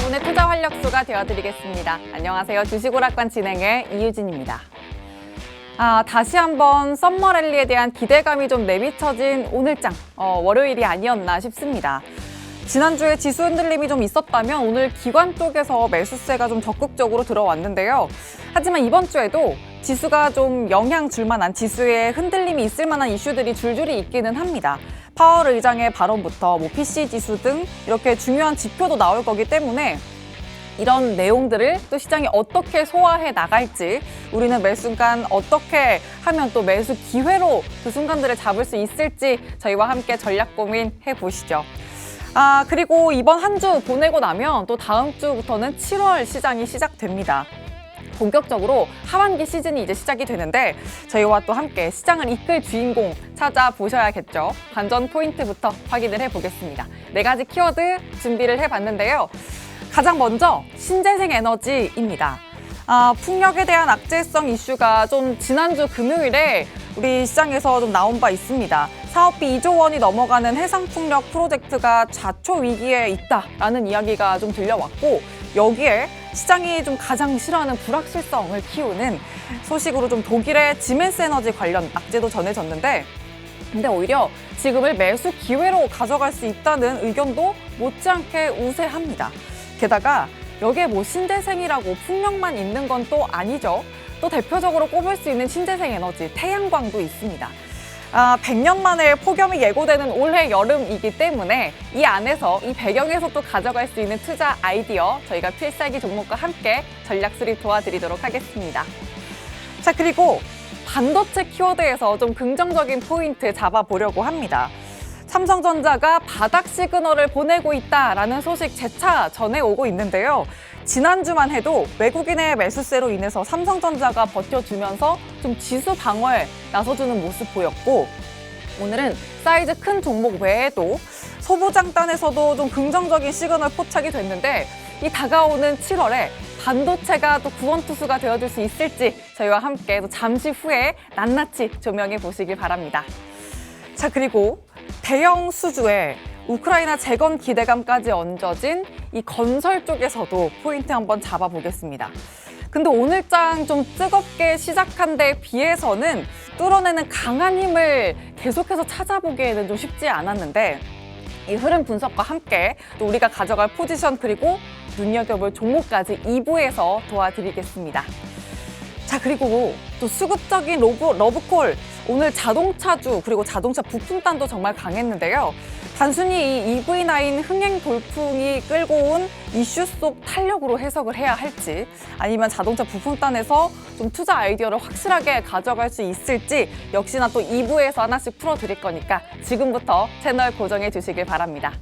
여러분의 투자 활력소가 되어드리겠습니다. 안녕하세요. 주식오락관 진행의 이유진입니다. 다시 한번 썸머랠리에 대한 기대감이 좀 내비쳐진 오늘장, 월요일이 아니었나 싶습니다. 지난주에 지수 흔들림이 좀 있었다면 오늘 기관 쪽에서 매수세가 좀 적극적으로 들어왔는데요. 하지만 이번 주에도 지수가 좀 영향 줄 만한 지수에 흔들림이 있을 만한 이슈들이 줄줄이 있기는 합니다. 파월 의장의 발언부터 PC 지수 등 이렇게 중요한 지표도 나올 거기 때문에 이런 내용들을 또 시장이 어떻게 소화해 나갈지, 우리는 매 순간 어떻게 하면 또 매수 기회로 그 순간들을 잡을 수 있을지 저희와 함께 전략 고민해 보시죠. 그리고 이번 한 주 보내고 나면 또 다음 주부터는 7월 시장이 시작됩니다. 본격적으로 하반기 시즌이 이제 시작이 되는데 저희와 또 함께 시장을 이끌 주인공 찾아보셔야겠죠. 관전 포인트부터 확인을 해보겠습니다. 4가지 키워드 준비를 해봤는데요. 가장 먼저 신재생 에너지입니다. 풍력에 대한 악재성 이슈가 좀 지난주 금요일에 우리 시장에서 좀 나온 바 있습니다. 사업비 2조 원이 넘어가는 해상풍력 프로젝트가 좌초 위기에 있다라는 이야기가 좀 들려왔고, 여기에 시장이 좀 가장 싫어하는 불확실성을 키우는 소식으로 좀 독일의 지멘스 에너지 관련 악재도 전해졌는데, 근데 오히려 지금을 매수 기회로 가져갈 수 있다는 의견도 못지않게 우세합니다. 게다가 여기에 신재생이라고 풍력만 있는 건 또 아니죠. 또 대표적으로 꼽을 수 있는 신재생 에너지, 태양광도 있습니다. 100년 만에 폭염이 예고되는 올해 여름이기 때문에 이 안에서, 이 배경에서 또 가져갈 수 있는 투자 아이디어 저희가 필살기 종목과 함께 전략 수립 도와드리도록 하겠습니다. 자, 그리고 반도체 키워드에서 좀 긍정적인 포인트 잡아보려고 합니다. 삼성전자가 바닥 시그널을 보내고 있다라는 소식 재차 전해오고 있는데요. 지난주만 해도 외국인의 매수세로 인해서 삼성전자가 버텨주면서 좀 지수 방어에 나서주는 모습 보였고, 오늘은 사이즈 큰 종목 외에도 소부장단에서도 좀 긍정적인 시그널 포착이 됐는데, 이 다가오는 7월에 반도체가 또 구원투수가 되어줄 수 있을지 저희와 함께 또 잠시 후에 낱낱이 조명해 보시길 바랍니다. 자, 그리고 대형 수주에 우크라이나 재건 기대감까지 얹어진 이 건설 쪽에서도 포인트 한번 잡아보겠습니다. 근데 오늘장 좀 뜨겁게 시작한 데 비해서는 뚫어내는 강한 힘을 계속해서 찾아보기에는 좀 쉽지 않았는데, 이 흐름 분석과 함께 또 우리가 가져갈 포지션 그리고 눈여겨볼 종목까지 2부에서 도와드리겠습니다. 자, 그리고 또 수급적인 러브콜, 오늘 자동차주 그리고 자동차 부품단도 정말 강했는데요. 단순히 이 EV9 흥행 돌풍이 끌고 온 이슈 속 탄력으로 해석을 해야 할지, 아니면 자동차 부품단에서 좀 투자 아이디어를 확실하게 가져갈 수 있을지 역시나 또 2부에서 하나씩 풀어드릴 거니까 지금부터 채널 고정해 주시길 바랍니다.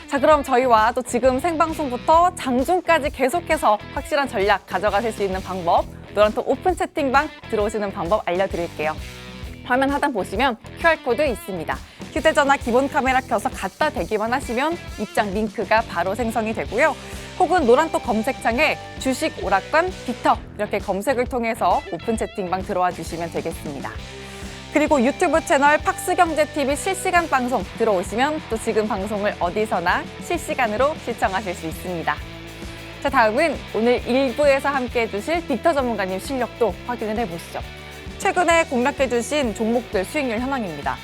자, 그럼 저희와 또 지금 생방송부터 장중까지 계속해서 확실한 전략 가져가실 수 있는 방법, 노란톡 오픈 채팅방 들어오시는 방법 알려드릴게요. 화면 하단 보시면 QR코드 있습니다. 휴대전화 기본 카메라 켜서 갖다 대기만 하시면 입장 링크가 바로 생성이 되고요. 혹은 노란톡 검색창에 주식 오락관 빅터 이렇게 검색을 통해서 오픈 채팅방 들어와 주시면 되겠습니다. 그리고 유튜브 채널 팍스경제TV 실시간 방송 들어오시면 또 지금 방송을 어디서나 실시간으로 시청하실 수 있습니다. 자, 다음은 오늘 1부에서 함께해 주실 빅터 전문가님 실력도 확인을 해보시죠. 최근에 공략해 주신 종목들 수익률 현황입니다.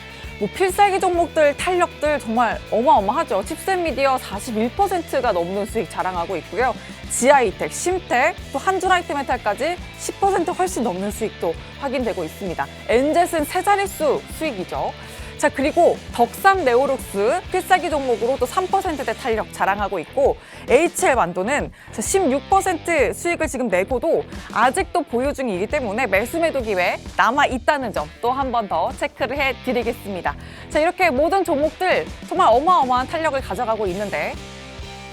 필살기 종목들, 탄력들 정말 어마어마하죠. 칩셋미디어 41%가 넘는 수익 자랑하고 있고요. 지하이텍, 심텍, 또 한줄아이템메탈까지 10% 훨씬 넘는 수익도 확인되고 있습니다. 엔젯은 3자릿수 수익이죠. 자, 그리고 덕산 네오룩스 필살기 종목으로 또 3%대 탄력 자랑하고 있고, HL만도는 16% 수익을 지금 내고도 아직도 보유 중이기 때문에 매수 매도 기회 남아 있다는 점 또 한 번 더 체크를 해드리겠습니다. 자, 이렇게 모든 종목들 정말 어마어마한 탄력을 가져가고 있는데,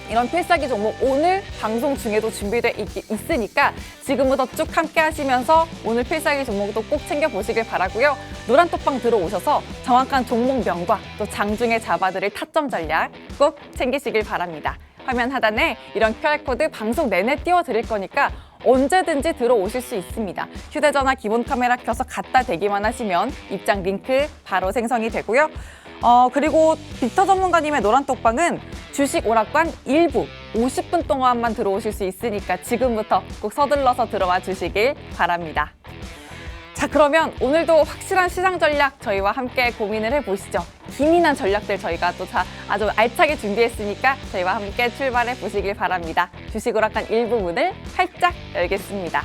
이런 필살기 종목 오늘 방송 중에도 준비되어 있으니까 지금부터 쭉 함께 하시면서 오늘 필살기 종목도 꼭 챙겨보시길 바라고요. 노란톡방 들어오셔서 정확한 종목명과 또 장중에 잡아드릴 타점 전략 꼭 챙기시길 바랍니다. 화면 하단에 이런 QR코드 방송 내내 띄워드릴 거니까 언제든지 들어오실 수 있습니다. 휴대전화 기본 카메라 켜서 갖다 대기만 하시면 입장 링크 바로 생성이 되고요. 그리고 빅터 전문가님의 노란톡방은 주식 오락관 일부 50분 동안만 들어오실 수 있으니까 지금부터 꼭 서둘러서 들어와 주시길 바랍니다. 자, 그러면 오늘도 확실한 시장 전략 저희와 함께 고민을 해보시죠. 기민한 전략들 저희가 또 아주 알차게 준비했으니까 저희와 함께 출발해 보시길 바랍니다. 주식 오락관 1부 문을 활짝 열겠습니다.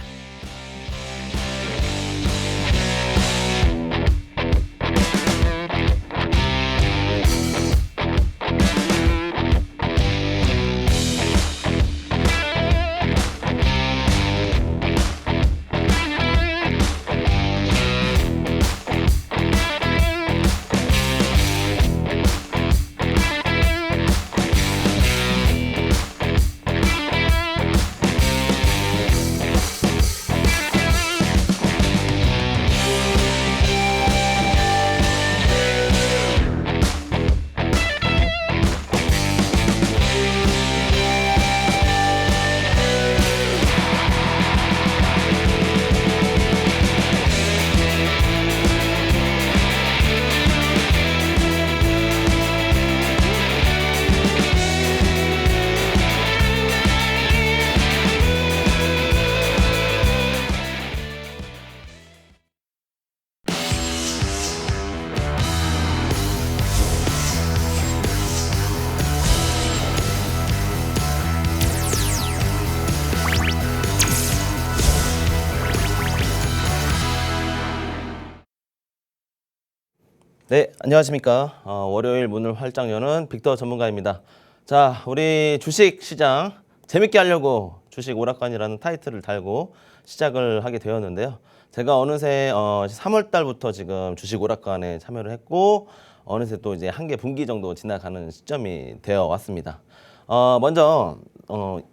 네, 안녕하십니까. 월요일 문을 활짝 여는 빅터 전문가입니다. 자, 우리 주식 시장 재밌게 하려고 주식 오락관이라는 타이틀을 달고 시작을 하게 되었는데요. 제가 어느새 3월 달부터 지금 주식 오락관에 참여를 했고 어느새 또 이제 한 개 분기 정도 지나가는 시점이 되어 왔습니다. 먼저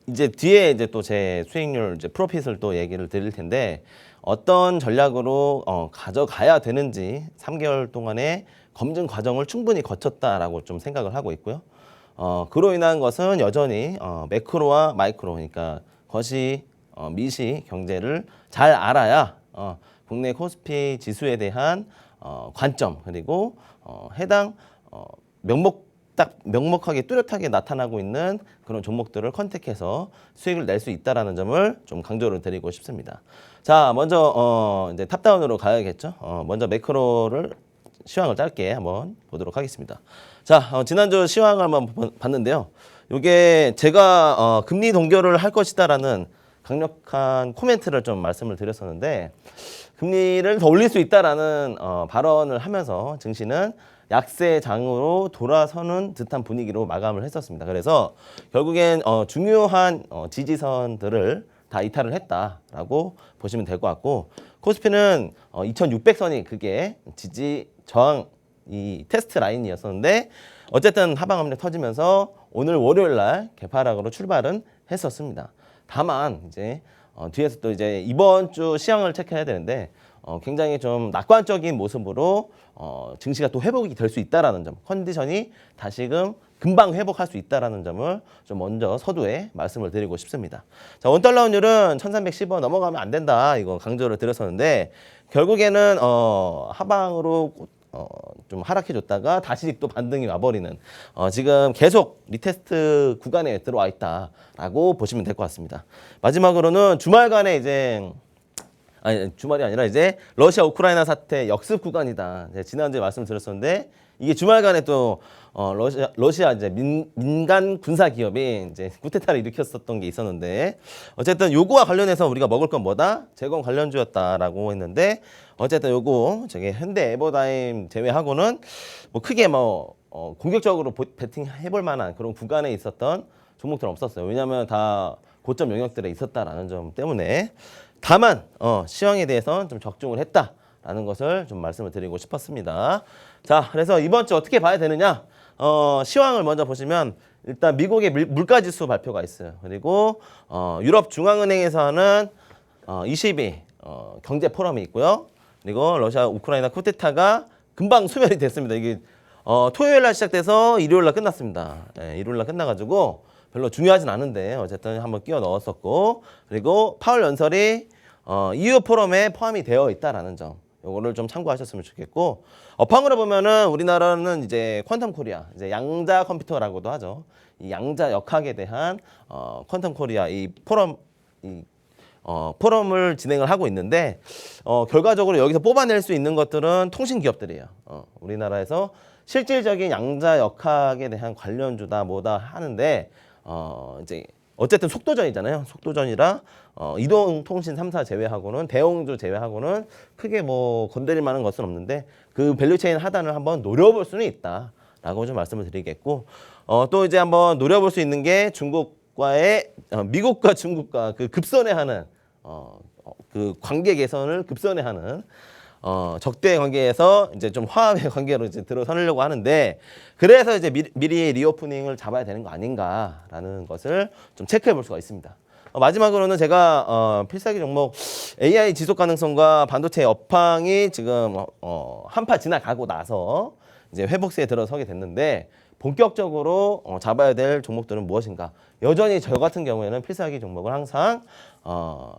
이제 뒤에 이제 또 제 수익률 이제 프로핏을 또 얘기를 드릴 텐데 어떤 전략으로 가져가야 되는지 3개월 동안의 검증 과정을 충분히 거쳤다라고 좀 생각을 하고 있고요. 그로 인한 것은 여전히 매크로와 마이크로, 그러니까 거시, 미시 경제를 잘 알아야 국내 코스피 지수에 대한 관점, 그리고 해당 명목하게 뚜렷하게 나타나고 있는 그런 종목들을 컨택해서 수익을 낼 수 있다라는 점을 좀 강조를 드리고 싶습니다. 자, 먼저 이제 탑다운으로 가야겠죠. 먼저 매크로를 시황을 짧게 한번 보도록 하겠습니다. 자, 지난주 시황을 한번 봤는데요. 이게 제가 금리 동결을 할 것이다라는 강력한 코멘트를 좀 말씀을 드렸었는데 금리를 더 올릴 수 있다라는 발언을 하면서 증시는 약세장으로 돌아서는 듯한 분위기로 마감을 했었습니다. 그래서 결국엔 중요한 지지선들을 다 이탈을 했다라고 보시면 될 것 같고 코스피는 2600선이 그게 지지 저항 이 테스트 라인이었었는데 어쨌든 하방 압력 터지면서 오늘 월요일 날 개파락으로 출발은 했었습니다. 다만 이제 뒤에서 또 이제 이번 주 시황을 체크해야 되는데 굉장히 좀 낙관적인 모습으로 증시가 또 회복이 될 수 있다라는 점, 컨디션이 다시금 금방 회복할 수 있다라는 점을 좀 먼저 서두에 말씀을 드리고 싶습니다. 자, 원달러 환율은 1310원 넘어가면 안 된다 이거 강조를 드렸었는데 결국에는 하방으로 좀 하락해 줬다가 다시 또 반등이 와버리는 지금 계속 리테스트 구간에 들어와 있다라고 보시면 될 것 같습니다. 마지막으로는 주말간에 이제 주말이 아니라 이제 러시아 우크라이나 사태 역습 구간이다. 지난주에 말씀드렸었는데 이게 주말간에 또 러시아 이제 민간 군사 기업이 이제 쿠데타를 일으켰었던 게 있었는데 어쨌든 요거와 관련해서 우리가 먹을 건 뭐다? 재건 관련주였다라고 했는데 어쨌든 요거 저기 현대 에버다임 제외하고는 뭐 크게 공격적으로 베팅 해볼 만한 그런 구간에 있었던 종목들은 없었어요. 왜냐하면 다 고점 영역들에 있었다라는 점 때문에 다만 시황에 대해서는 좀 적중을 했다라는 것을 좀 말씀을 드리고 싶었습니다. 자, 그래서 이번 주 어떻게 봐야 되느냐? 시황을 먼저 보시면 일단 미국의 물가지수 발표가 있어요. 그리고 유럽 중앙은행에서 하는 22 경제 포럼이 있고요. 그리고 러시아 우크라이나 쿠데타가 금방 소멸이 됐습니다. 이게 토요일 날 시작돼서 일요일 날 끝났습니다. 네, 일요일 날 끝나가지고 별로 중요하진 않은데 어쨌든 한번 끼워 넣었었고 그리고 파월 연설이 EU 포럼에 포함이 되어 있다라는 점 요거를 좀 참고하셨으면 좋겠고 업황으로 보면은 우리나라는 이제 퀀텀 코리아 이제 양자 컴퓨터라고도 하죠. 이 양자 역학에 대한 퀀텀 코리아 이 포럼 포럼을 진행을 하고 있는데 결과적으로 여기서 뽑아낼 수 있는 것들은 통신 기업들이에요. 우리나라에서 실질적인 양자 역학에 대한 관련주다 뭐다 하는데 이제 어쨌든 속도전이잖아요. 속도전이라 이동통신 3사 제외하고는 대형주 제외하고는 크게 뭐 건드릴 만한 것은 없는데 그 밸류체인 하단을 한번 노려볼 수는 있다라고 좀 말씀을 드리겠고 또 이제 한번 노려볼 수 있는 게 중국과의 미국과 중국과 그 급선회하는 그 관계 개선을 급선회하는 적대 관계에서 이제 좀 화합의 관계로 이제 들어서려고 하는데 그래서 이제 미리 리오프닝을 잡아야 되는 거 아닌가라는 것을 좀 체크해 볼 수가 있습니다. 마지막으로는 제가 필살기 종목 AI 지속 가능성과 반도체 업황이 지금 한파 지나가고 나서 이제 회복세에 들어서게 됐는데 본격적으로 잡아야 될 종목들은 무엇인가? 여전히 저 같은 경우에는 필살기 종목을 항상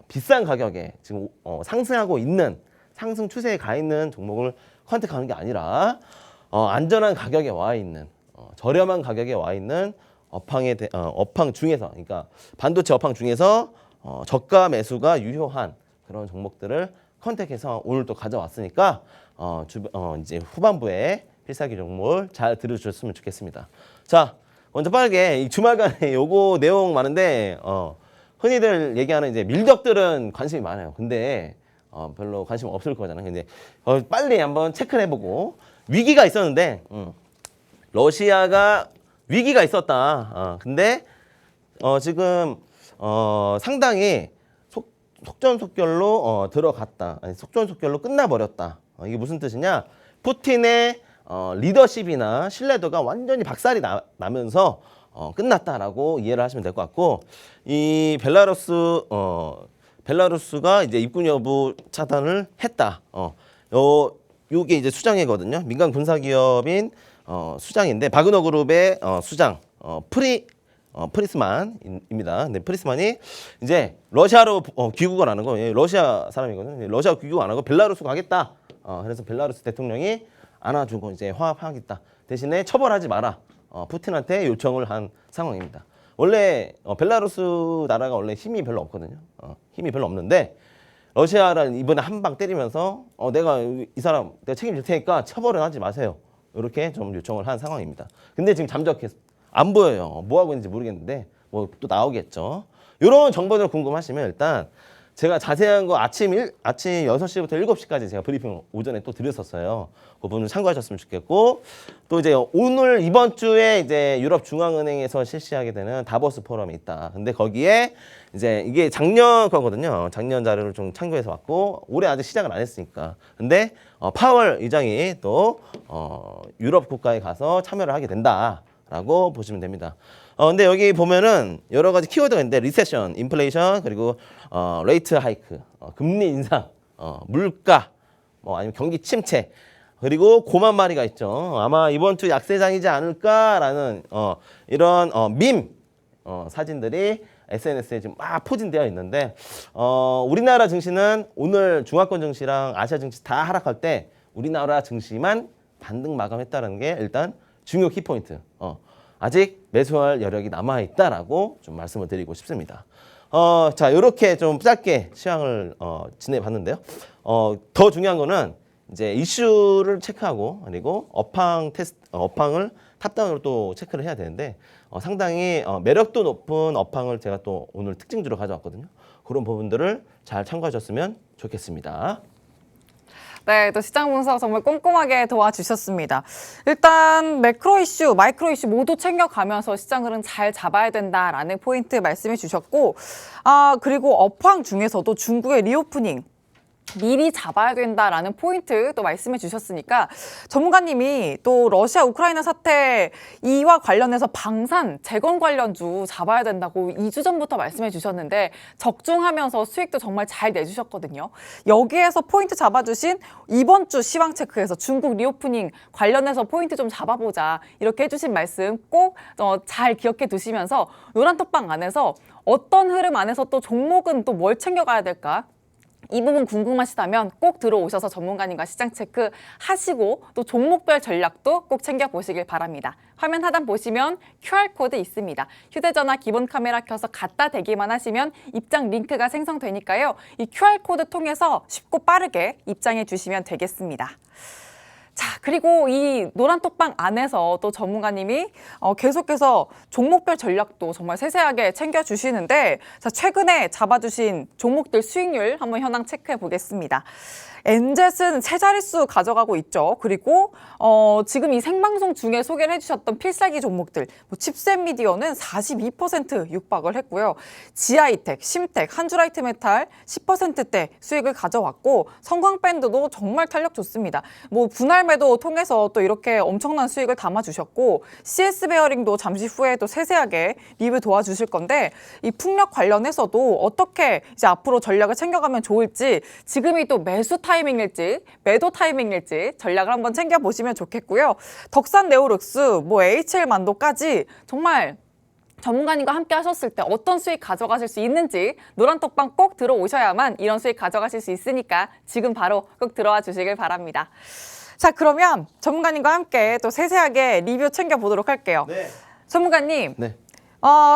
비싼 가격에 지금 상승하고 있는 상승 추세에 가 있는 종목을 컨택하는 게 아니라 안전한 가격에 와 있는 저렴한 가격에 와 있는 업황 중에서 그러니까 반도체 업황 중에서 저가 매수가 유효한 그런 종목들을 컨택해서 오늘 또 가져왔으니까 이제 후반부에 필살기 종목을 잘 들으셨으면 좋겠습니다. 자, 먼저 빠르게 이 주말간에 요거 내용 많은데 흔히들 얘기하는 이제 밀덕들은 관심이 많아요. 근데 별로 관심 없을 거잖아요. 근데 빨리 한번 체크를 해보고 위기가 있었는데 러시아가 위기가 있었다. 근데 지금 상당히 속전속결로 들어갔다. 아니, 속전속결로 끝나버렸다. 이게 무슨 뜻이냐? 푸틴의 리더십이나 신뢰도가 완전히 박살이 나면서 끝났다라고 이해를 하시면 될 것 같고 이 벨라루스가 이제 입군 여부 차단을 했다. 요게 이제 수장이거든요. 민간 군사 기업인 수장인데 바그너 그룹의 수장 프리스만입니다. 근데 프리스만이 이제 러시아로 귀국을 안 하고 러시아 사람이거든요. 러시아 귀국 안 하고 벨라루스 가겠다. 그래서 벨라루스 대통령이 안아주고 이제 화합하겠다. 대신에 처벌하지 마라. 푸틴한테 요청을 한 상황입니다. 원래 벨라루스 나라가 원래 힘이 별로 없거든요. 힘이 별로 없는데 러시아를 이번에 한 방 때리면서 내가 이 사람 내가 책임질 테니까 처벌은 하지 마세요. 이렇게 좀 요청을 한 상황입니다. 근데 지금 잠적해서 안 보여요. 뭐 하고 있는지 모르겠는데 뭐 또 나오겠죠. 이런 정보들 궁금하시면 일단 제가 자세한 거 아침 6시부터 7시까지 제가 브리핑 오전에 또 드렸었어요. 그 부분을 참고하셨으면 좋겠고 또 이제 오늘 이번 주에 이제 유럽 중앙은행에서 실시하게 되는 다보스 포럼이 있다. 근데 거기에 이제 이게 작년 거거든요. 작년 자료를 좀 참고해서 왔고 올해 아직 시작을 안 했으니까. 근데 파월 의장이 또 유럽 국가에 가서 참여를 하게 된다라고 보시면 됩니다. 근데 여기 보면은 여러 가지 키워드가 있는데 리세션, 인플레이션, 그리고 레이트 하이크, 금리 인상, 물가, 뭐 아니면 경기 침체, 그리고 고만 마리가 있죠. 아마 이번 주 약세장이지 않을까라는 이런 사진들이 SNS에 지금 막 포진되어 있는데 우리나라 증시는 오늘 중화권 증시랑 아시아 증시 다 하락할 때 우리나라 증시만 반등 마감했다는 게 일단 중요 키포인트. 아직 매수할 여력이 남아있다라고 좀 말씀을 드리고 싶습니다. 자, 이렇게 좀 짧게 시황을 지내봤는데요. 더 중요한 거는 이제 이슈를 체크하고 그리고 업황을 탑다운으로 또 체크를 해야 되는데 상당히 매력도 높은 업황을 제가 또 오늘 특징주로 가져왔거든요. 그런 부분들을 잘 참고하셨으면 좋겠습니다. 네, 또 시장 분석 정말 꼼꼼하게 도와주셨습니다. 일단 매크로 이슈, 마이크로 이슈 모두 챙겨가면서 시장 흐름 잘 잡아야 된다라는 포인트 말씀해 주셨고, 그리고 업황 중에서도 중국의 리오프닝 미리 잡아야 된다라는 포인트 또 말씀해 주셨으니까 전문가님이 또 러시아 우크라이나 사태 이와 관련해서 방산 재건 관련주 잡아야 된다고 2주 전부터 말씀해 주셨는데 적중하면서 수익도 정말 잘 내주셨거든요. 여기에서 포인트 잡아주신 이번 주 시황 체크에서 중국 리오프닝 관련해서 포인트 좀 잡아보자 이렇게 해주신 말씀 꼭 잘 기억해 두시면서 노란 톡방 안에서 어떤 흐름 안에서 또 종목은 또 뭘 챙겨가야 될까? 이 부분 궁금하시다면 꼭 들어오셔서 전문가님과 시장 체크 하시고 또 종목별 전략도 꼭 챙겨보시길 바랍니다. 화면 하단 보시면 QR코드 있습니다. 휴대전화 기본 카메라 켜서 갖다 대기만 하시면 입장 링크가 생성되니까요. 이 QR코드 통해서 쉽고 빠르게 입장해 주시면 되겠습니다. 자, 그리고 이 노란톡방 안에서 또 전문가님이 계속해서 종목별 전략도 정말 세세하게 챙겨주시는데, 자, 최근에 잡아주신 종목들 수익률 한번 현황 체크해 보겠습니다. 엔젯은 세 자릿수 가져가고 있죠. 그리고 지금 이 생방송 중에 소개를 해주셨던 필살기 종목들, 뭐 칩셋 미디어는 42% 육박을 했고요. 지아이텍, 심텍, 한주라이트메탈 10%대 수익을 가져왔고, 성광밴드도 정말 탄력 좋습니다. 뭐 분할 매도 통해서 또 이렇게 엄청난 수익을 담아주셨고, CS 베어링도 잠시 후에 또 세세하게 리뷰 도와주실 건데, 이 풍력 관련해서도 어떻게 이제 앞으로 전략을 챙겨가면 좋을지, 지금이 또 매수 타이밍일지 매도 타이밍일지 전략을 한번 챙겨보시면 좋겠고요. 덕산 네오룩스, 뭐 HL만도까지 정말 전문가님과 함께 하셨을 때 어떤 수익 가져가실 수 있는지 노란톡방 꼭 들어오셔야만 이런 수익 가져가실 수 있으니까 지금 바로 꼭 들어와 주시길 바랍니다. 자, 그러면 전문가님과 함께 또 세세하게 리뷰 챙겨보도록 할게요. 네. 전문가님, 네.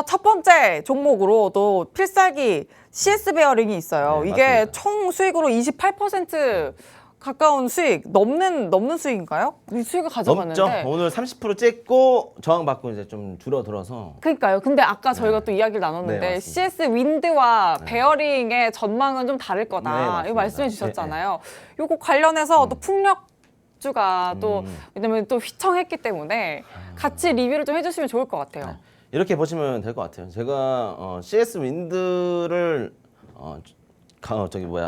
첫 번째 종목으로 또 필살기 CS 베어링이 있어요. 네, 이게 맞습니다. 총 수익으로 28% 가까운 수익, 넘는 수익인가요? 이 수익을 가져갔는데. 넘죠. 오늘 30% 쬐고 저항받고 이제 좀 줄어들어서. 그러니까요. 근데 아까 저희가 또 이야기를 나눴는데 네, 맞습니다. CS 윈드와 베어링의 전망은 좀 다를 네, 거다. 맞습니다. 이거 말씀해 주셨잖아요. 요거 관련해서 또 풍력주가 또 왜냐면 또 휘청했기 때문에 같이 리뷰를 좀 해주시면 좋을 것 같아요. 이렇게 보시면 될 것 같아요. 제가 CS 윈드를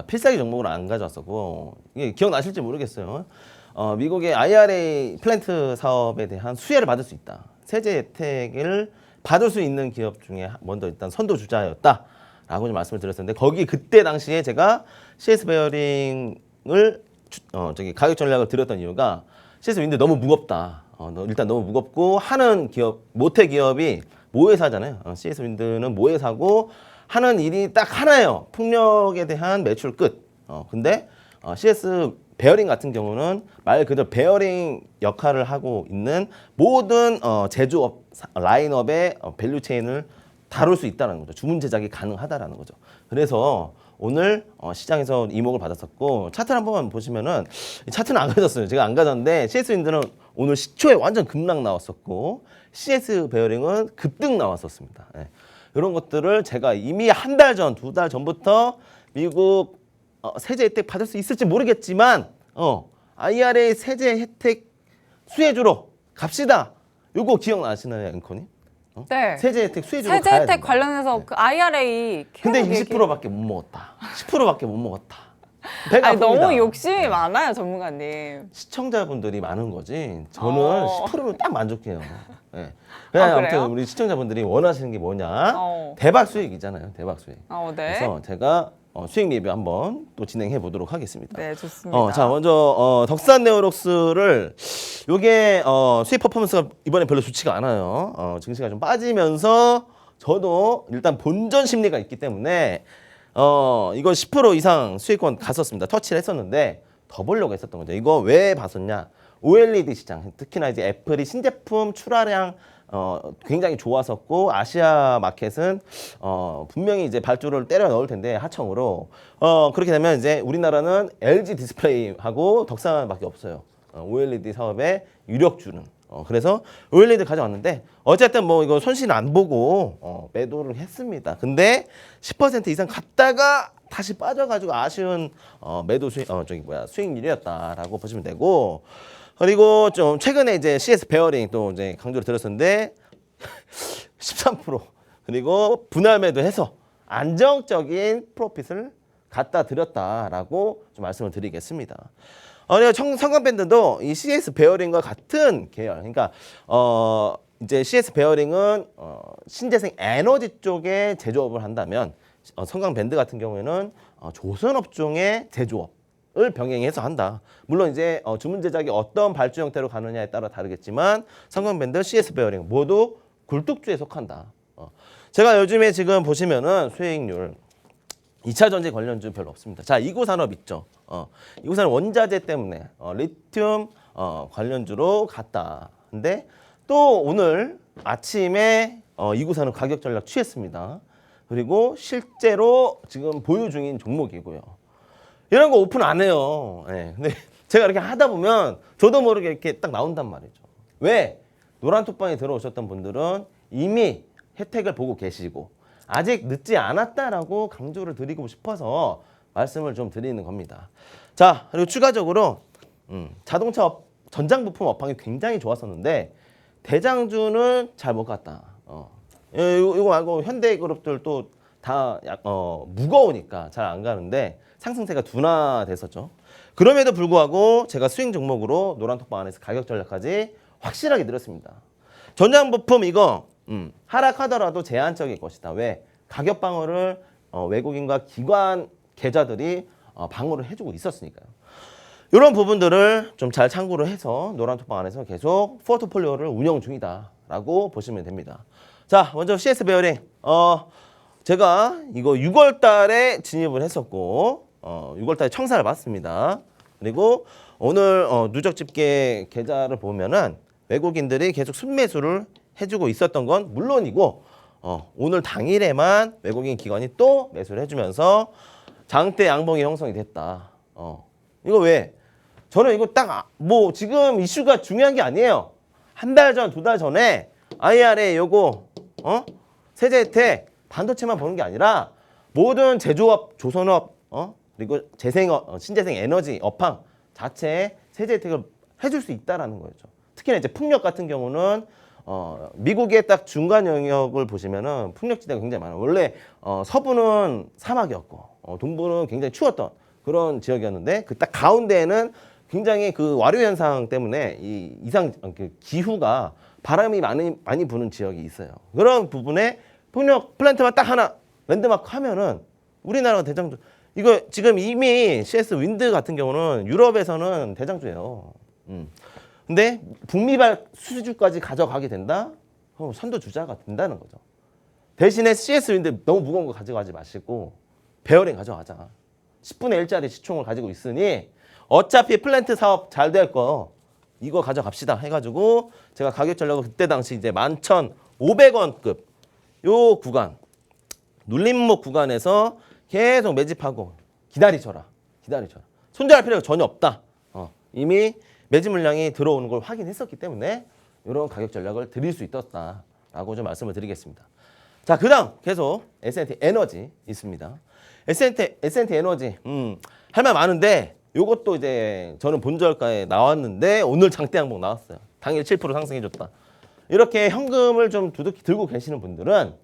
필살기 종목으로 안 가져왔었고, 이게 기억나실지 모르겠어요. 미국의 IRA 플랜트 사업에 대한 수혜를 받을 수 있다. 세제 혜택을 받을 수 있는 기업 중에 먼저 일단 선도주자였다라고 좀 말씀을 드렸었는데, 거기 그때 당시에 제가 CS 베어링을 가격 전략을 드렸던 이유가 CS 윈드 너무 무겁다. 일단 너무 무겁고 하는 기업, 모태 기업이 모회사잖아요. CS 윈드는 모회사고 하는 일이 딱 하나예요. 풍력에 대한 매출 끝. 근데 CS 베어링 같은 경우는 말 그대로 베어링 역할을 하고 있는 모든 제조업 라인업의 밸류 체인을 다룰 수 있다는 거죠. 주문 제작이 가능하다라는 거죠. 그래서 오늘 시장에서 이목을 받았었고, 차트를 한번 보시면은, 차트는 안 가졌어요. 제가 안 가졌는데 CS 윈드는 오늘 시초에 완전 급락 나왔었고, CS 베어링은 급등 나왔었습니다. 네. 이런 것들을 제가 이미 한 달 전, 두 달 전부터 미국 세제 혜택 받을 수 있을지 모르겠지만 IRA 세제 혜택 수혜주로 갑시다. 요거 기억나시나요, 앵커님? 네. 세제 혜택 수혜주로 세제 가야 혜택 된다. 관련해서 그 IRA 근데 계속 20%밖에 못 먹었다. 10%밖에 못 먹었다. 배가 아니, 너무 아픕니다. 욕심이 많아요, 전문가님. 시청자분들이 많은 거지. 저는 10%면 딱 만족해요. 네. 그냥 아, 아무튼 그래요? 우리 시청자분들이 원하시는 게 뭐냐? 어. 대박 수익이잖아요. 대박 수익. 네. 그래서 제가 수익 리뷰 한번 또 진행해 보도록 하겠습니다. 네, 좋습니다. 자, 먼저 덕산 네오록스를 요게 수익 퍼포먼스가 이번에 별로 좋지가 않아요. 증시가 좀 빠지면서 저도 일단 본전 심리가 있기 때문에 이거 10% 이상 수익권 갔었습니다. 터치를 했었는데 더 보려고 했었던 거죠. 이거 왜 봤었냐? OLED 시장, 특히나 이제 애플이 신제품 출하량 굉장히 좋았었고, 아시아 마켓은 분명히 이제 발주를 때려 넣을 텐데, 하청으로 그렇게 되면 이제 우리나라는 LG 디스플레이하고 덕산밖에 없어요. OLED 사업의 유력주는. 그래서 OLED 가져왔는데, 어쨌든 뭐 이거 손실 안 보고 매도를 했습니다. 근데 10% 이상 갔다가 다시 빠져가지고 아쉬운 매도 수익률이었다라고 보시면 되고, 그리고 좀 최근에 이제 CS 베어링 또 이제 강조를 드렸었는데 13% 그리고 분할 매도해서 안정적인 프로핏을 갖다 드렸다라고 좀 말씀을 드리겠습니다. 그리고 성광밴드도 이 CS 베어링과 같은 계열, 그러니까 이제 CS 베어링은 신재생 에너지 쪽에 제조업을 한다면 성광밴드 같은 경우에는 조선업종의 제조업을 병행해서 한다. 물론 이제 주문 제작이 어떤 발주 형태로 가느냐에 따라 다르겠지만 성광밴드, CS 베어링 모두 굴뚝주에 속한다. 제가 요즘에 지금 보시면은 수익률 2차 전지 관련주 별로 없습니다. 자, 이구산업 있죠. 이구산업 원자재 때문에 리튬 관련주로 갔다. 근데 또 오늘 아침에 이구산업 가격 전략 취했습니다. 그리고 실제로 지금 보유 중인 종목이고요. 이런 거 오픈 안 해요. 네. 근데 제가 이렇게 하다 보면 저도 모르게 이렇게 딱 나온단 말이죠. 왜? 노란톡방에 들어오셨던 분들은 이미 혜택을 보고 계시고 아직 늦지 않았다라고 강조를 드리고 싶어서 말씀을 좀 드리는 겁니다. 자, 그리고 추가적으로 자동차 전장 부품 업황이 굉장히 좋았었는데 대장주는 잘 못 갔다. 이거 말고 현대그룹들도 다 무거우니까 잘 안 가는데 상승세가 둔화됐었죠. 그럼에도 불구하고 제가 수익 종목으로 노란톡방 안에서 가격 전략까지 확실하게 늘었습니다. 전장 부품 이거 하락하더라도 제한적일 것이다. 왜? 가격 방어를 외국인과 기관 계좌들이 방어를 해주고 있었으니까요. 이런 부분들을 좀 잘 참고를 해서 노란톡방 안에서 계속 포트폴리오를 운영 중이다라고 보시면 됩니다. 자, 먼저 CS 베어링. 제가 이거 6월 달에 진입을 했었고 6월 달에 청사를 받습니다. 그리고 오늘 누적 집계 계좌를 보면은 외국인들이 계속 순매수를 해주고 있었던 건 물론이고 오늘 당일에만 외국인 기관이 또 매수를 해주면서 장대 양봉이 형성이 됐다. 이거 왜? 저는 이거 딱 뭐 지금 이슈가 중요한 게 아니에요. 한 달 전, 2달 전에 IRA 요거 세제 혜택 반도체만 보는 게 아니라 모든 제조업, 조선업, 그리고 재생업, 신재생 에너지 업황 자체에 세제 혜택을 해줄 수 있다라는 거죠. 특히나 이제 풍력 같은 경우는 미국의 딱 중간 영역을 보시면은 풍력지대가 굉장히 많아요. 원래 서부는 사막이었고 동부는 굉장히 추웠던 그런 지역이었는데 그 딱 가운데에는 굉장히 그 와류 현상 때문에 이 이상 그 기후가 바람이 많이 부는 지역이 있어요. 그런 부분에 풍력 플랜트만 딱 하나 랜드마크 하면은 우리나라가 대장주. 이거 지금 이미 CS 윈드 같은 경우는 유럽에서는 대장주예요. 근데 북미발 수주까지 가져가게 된다? 그럼 선두주자가 된다는 거죠. 대신에 CS 윈드 너무 무거운 거 가져가지 마시고 베어링 가져가자. 10분의 1짜리 시총을 가지고 있으니 어차피 플랜트 사업 잘 될 거 이거 가져갑시다 해가지고 제가 가격 전략을 그때 당시 이제 11,500원급 요 구간 눌림목 구간에서 계속 매집하고 기다리셔라. 손절할 필요가 전혀 없다. 이미 매집 물량이 들어오는 걸 확인했었기 때문에 이런 가격 전략을 드릴 수 있었다라고 좀 말씀을 드리겠습니다. 자, 그다음 계속 S&T 에너지 있습니다. S&T 에너지 할 말 많은데 요것도 이제 저는 본저가에 나왔는데 오늘 장대 양봉 나왔어요. 당일 7% 상승해줬다. 이렇게 현금을 좀 두둑히 들고 계시는 분들은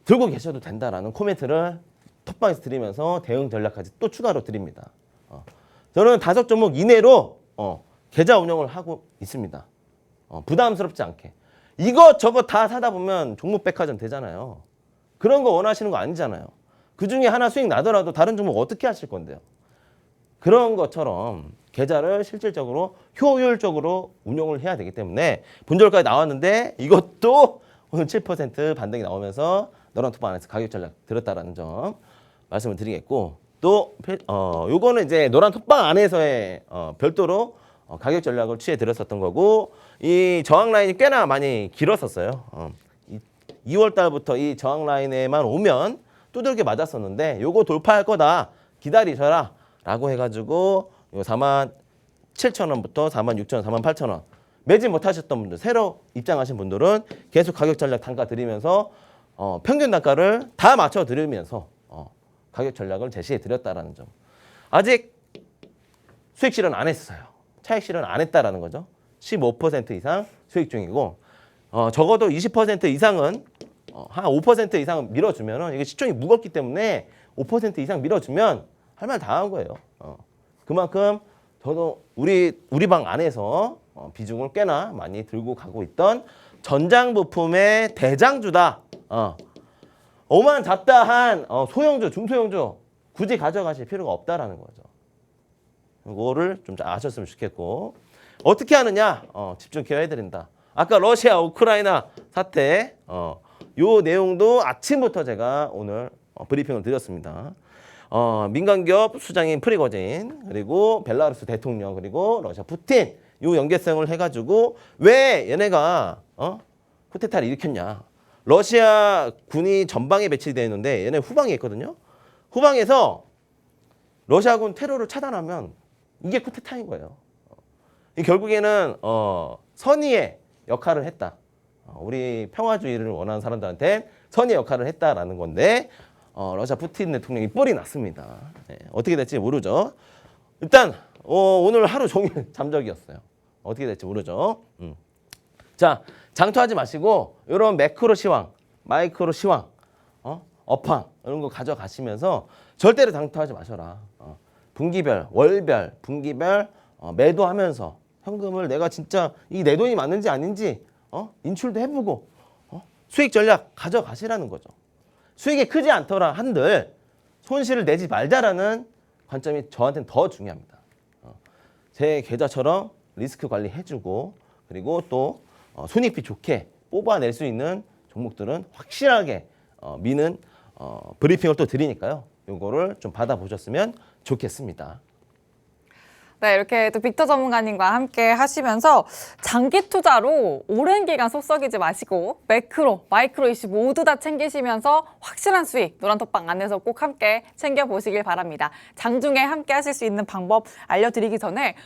들고 계셔도 된다라는 코멘트를 톡방에서 드리면서 대응 전략까지 또 추가로 드립니다. 저는 5종목 이내로 계좌 운영을 하고 있습니다. 부담스럽지 않게. 이것저것 다 사다 보면 종목 백화점 되잖아요. 그런 거 원하시는 거 아니잖아요. 그중에 하나 수익 나더라도 다른 종목 어떻게 하실 건데요? 그런 것처럼 계좌를 실질적으로 효율적으로 운용을 해야 되기 때문에 본절까지 나왔는데 이것도 오늘 7% 반등이 나오면서 노란톡방 안에서 가격 전략 들었다라는 점 말씀을 드리겠고 또 요거는 이제 노란톡방 안에서의 별도로 가격 전략을 취해 드렸었던 거고 이 저항 라인이 꽤나 많이 길었었어요. 2월 달부터 이 저항 라인에만 오면 두들겨 맞았었는데 요거 돌파할 거다 기다리셔라 라고 해가지고 47,000원부터 46,000원, 48,000원 매집 못하셨던 분들 새로 입장하신 분들은 계속 가격 전략 단가 드리면서 평균 단가를 다 맞춰 드리면서 가격 전략을 제시해 드렸다라는 점. 아직 수익 실현 안 했어요. 차익 실현 안 했다라는 거죠. 15% 이상 수익 중이고 적어도 20% 이상은 한 5% 이상 밀어주면은 이게 시총이 무겁기 때문에 5% 이상 밀어주면 할 말 다 한 거예요. 그만큼 저도 우리 방 안에서 비중을 꽤나 많이 들고 가고 있던 전장 부품의 대장주다. 5만 잡다한 소형주, 중소형주 굳이 가져가실 필요가 없다라는 거죠. 이거를 좀 아셨으면 좋겠고 어떻게 하느냐? 집중 케어해드린다. 아까 러시아, 우크라이나 사태 요 내용도 아침부터 제가 오늘 브리핑을 드렸습니다. 민간 기업 수장인 프리고진, 그리고 벨라루스 대통령, 그리고 러시아 푸틴 요 연계성을 해가지고 왜 얘네가 쿠데타를 일으켰냐. 러시아 군이 전방에 배치되어 있는데 얘네 후방에 있거든요. 후방에서 러시아군 테러를 차단하면 이게 쿠데타인 거예요. 결국에는 선의의 역할을 했다. 우리 평화주의를 원하는 사람들한테 선의의 역할을 했다라는 건데 러시아 푸틴 대통령이 뿔이 났습니다. 네, 어떻게 될지 모르죠. 일단 오늘 하루 종일 잠적이었어요. 어떻게 될지 모르죠. 자, 장투하지 마시고 이런 매크로 시황, 마이크로 시황, 업황 이런 거 가져가시면서 절대로 장투하지 마셔라. 분기별, 월별, 분기별 매도하면서 현금을 내가 진짜 이 내 돈이 맞는지 아닌지 인출도 해보고 수익 전략 가져가시라는 거죠. 수익이 크지 않더라 한들 손실을 내지 말자라는 관점이 저한테는 더 중요합니다. 제 계좌처럼 리스크 관리 해주고 그리고 또 손익비 좋게 뽑아낼 수 있는 종목들은 확실하게 미는 브리핑을 또 드리니까요. 요거를 좀 받아보셨으면 좋겠습니다. 네, 이렇게 또 빅터 전문가님과 함께 하시면서 장기 투자로 오랜 기간 속썩이지 마시고 매크로, 마이크로 이슈 모두 다 챙기시면서 확실한 수익 노란톡방 안에서 꼭 함께 챙겨보시길 바랍니다. 장중에 함께 하실 수 있는 방법 알려드리기 전에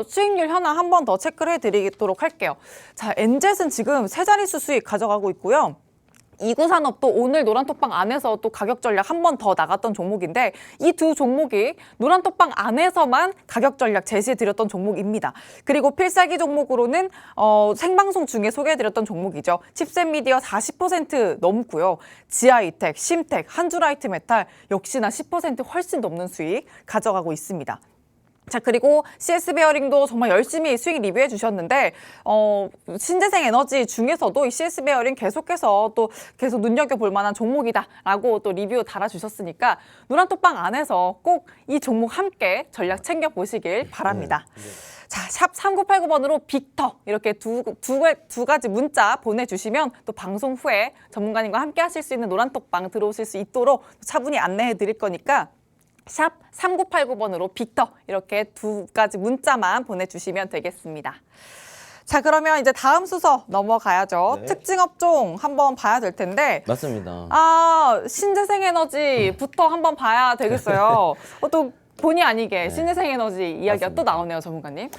수익률 현황 한 번 더 체크를 해드리도록 할게요. 자, 엔젯은 지금 세 자릿수 수익 가져가고 있고요. 이구산업도 오늘 노란톡방 안에서 또 가격 전략 한 번 더 나갔던 종목인데 이 두 종목이 노란톡방 안에서만 가격 전략 제시해드렸던 종목입니다. 그리고 필살기 종목으로는 생방송 중에 소개해드렸던 종목이죠. 칩셋 미디어 40% 넘고요. 지아이텍, 심텍, 한주라이트 메탈 역시나 10% 훨씬 넘는 수익 가져가고 있습니다. 자, 그리고 CS 베어링도 정말 열심히 수익 리뷰해 주셨는데 신재생 에너지 중에서도 이 CS 베어링 계속해서 또 계속 눈여겨볼 만한 종목이다라고 또 리뷰 달아주셨으니까 노란톡방 안에서 꼭 이 종목 함께 전략 챙겨보시길 바랍니다. 자, 샵 3989번으로 빅터 이렇게 두 가지 문자 보내주시면 또 방송 후에 전문가님과 함께 하실 수 있는 노란톡방 들어오실 수 있도록 차분히 안내해 드릴 거니까 샵 3989번으로 빅터 이렇게 두 가지 문자만 보내주시면 되겠습니다. 자, 그러면 이제 다음 순서 넘어가야죠. 네. 특징 업종 한번 봐야 될 텐데. 맞습니다. 신재생 에너지부터 한번 봐야 되겠어요. 또 본의 아니게 신재생 에너지 이야기가 맞습니다. 또 나오네요, 전문가님.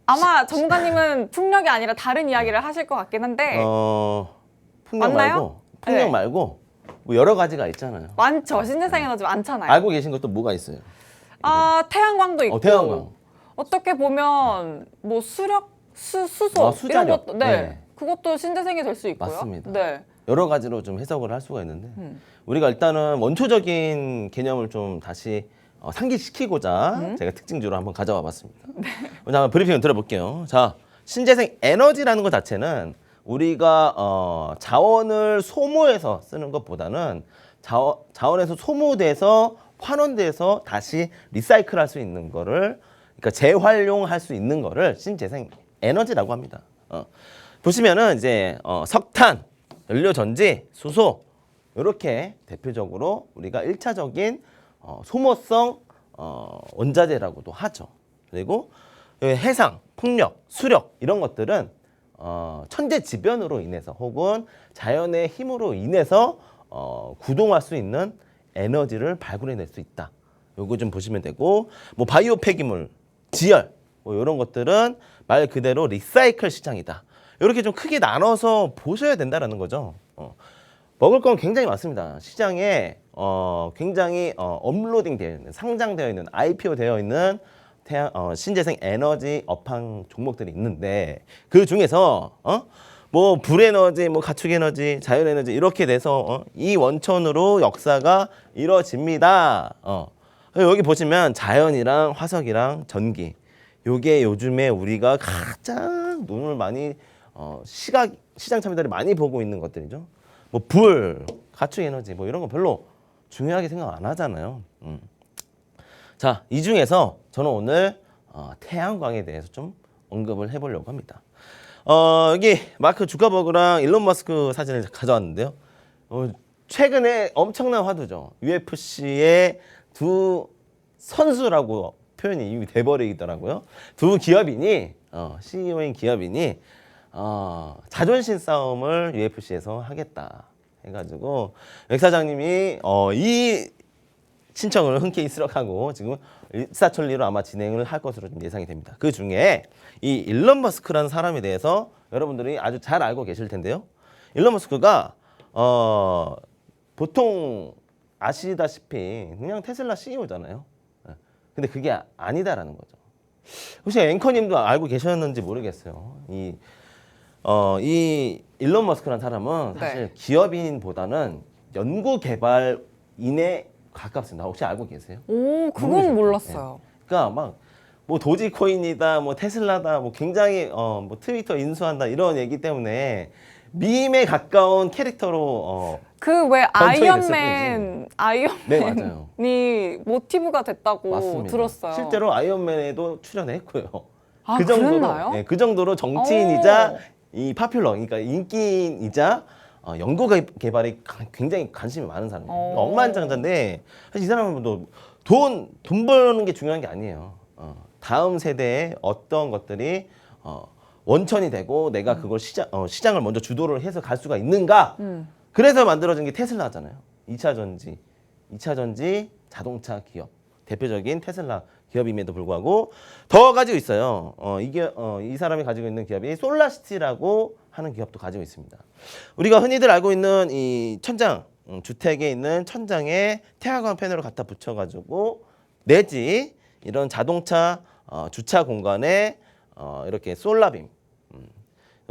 아마 전문가님은 풍력이 아니라 다른 이야기를 하실 것 같긴 한데. 풍력 맞나요? 풍력 네. 말고 뭐 여러 가지가 있잖아요. 많죠. 신재생 에너지 많잖아요. 알고 계신 것도 뭐가 있어요? 태양광도 있고. 태양광. 어떻게 보면 뭐 수력, 수소 수자력. 이런 것도 네. 그것도 신재생이 될 수 있고요. 맞습니다. 네. 여러 가지로 좀 해석을 할 수가 있는데 우리가 일단은 원초적인 개념을 좀 다시 상기시키고자 제가 특징주로 한번 가져와 봤습니다. 먼저 한번 브리핑을 들어볼게요. 자, 신재생 에너지라는 것 자체는 우리가 자원을 소모해서 쓰는 것보다는 자원에서 소모돼서 환원돼서 다시 리사이클할 수 있는 거를, 그러니까 재활용할 수 있는 거를 신재생 에너지라고 합니다. 보시면은 이제 석탄, 연료전지, 수소 이렇게 대표적으로 우리가 1차적인 소모성 원자재라고도 하죠. 그리고 해상, 풍력, 수력 이런 것들은 천재지변으로 인해서 혹은 자연의 힘으로 인해서 구동할 수 있는 에너지를 발굴해낼 수 있다. 요거 좀 보시면 되고, 뭐 바이오 폐기물, 지열 뭐 이런 것들은 말 그대로 리사이클 시장이다. 이렇게 좀 크게 나눠서 보셔야 된다라는 거죠. 먹을 건 굉장히 많습니다. 시장에 굉장히 업로딩 되어 있는, 상장되어 있는, IPO 되어 있는 신재생 에너지 업황 종목들이 있는데 그 중에서 뭐 불에너지, 뭐 가축에너지, 자연에너지 이렇게 돼서 이 원천으로 역사가 이루어집니다. 여기 보시면 자연이랑 화석이랑 전기, 요게 요즘에 우리가 가장 눈을 많이 시장 참여자들이 많이 보고 있는 것들이죠. 뭐 불, 가축에너지 뭐 이런 거 별로 중요하게 생각 안 하잖아요. 자, 이 중에서 저는 오늘 태양광에 대해서 좀 언급을 해보려고 합니다. 여기 마크 주커버그랑 일론 머스크 사진을 가져왔는데요. 최근에 엄청난 화두죠. UFC의 두 선수라고 표현이 이미 돼버리더라고요. 두 기업인이 CEO인 기업인이 자존심 싸움을 UFC에서 하겠다 해가지고 백 사장님이 이 신청을 흔쾌히 수락하고 지금 일사천리로 아마 진행을 할 것으로 좀 예상이 됩니다. 그 중에 이 일론 머스크라는 사람에 대해서 여러분들이 아주 잘 알고 계실 텐데요. 일론 머스크가 보통 아시다시피 그냥 테슬라 CEO잖아요. 근데 그게 아니다라는 거죠. 혹시 앵커님도 알고 계셨는지 모르겠어요. 이 일론 머스크라는 사람은 사실 네. 기업인보다는 연구 개발인에 가깝습니다. 혹시 알고 계세요? 오, 그건 모르죠? 몰랐어요. 그러니까 막 뭐 도지코인이다, 뭐 테슬라다, 뭐 굉장히 뭐 트위터 인수한다 이런 얘기 때문에 밈에 가까운 캐릭터로 그 왜 전초이 아이언맨이 네, 맞아요. 모티브가 됐다고 맞습니다. 들었어요. 실제로 아이언맨에도 출연했고요. 아, 그 정도로 그랬나요? 네, 그 정도로 정치인이자 오. 이 파퓰러, 그러니까 인기인이자 연구 개발에 굉장히 관심이 많은 사람이에요. 억만장자인데 사실 이 사람은 돈 버는 게 중요한 게 아니에요. 다음 세대에 어떤 것들이 원천이 되고 내가 그걸 시장을 먼저 주도를 해서 갈 수가 있는가. 그래서 만들어진 게 테슬라잖아요. 2차 전지 자동차 기업 대표적인 테슬라 기업임에도 불구하고 더 가지고 있어요. 이 사람이 가지고 있는 기업이 솔라시티라고 하는 기업도 가지고 있습니다. 우리가 흔히들 알고 있는 이 천장, 주택에 있는 천장에 태양광 패널을 갖다 붙여가지고 내지 이런 자동차 주차 공간에 이렇게 솔라빔,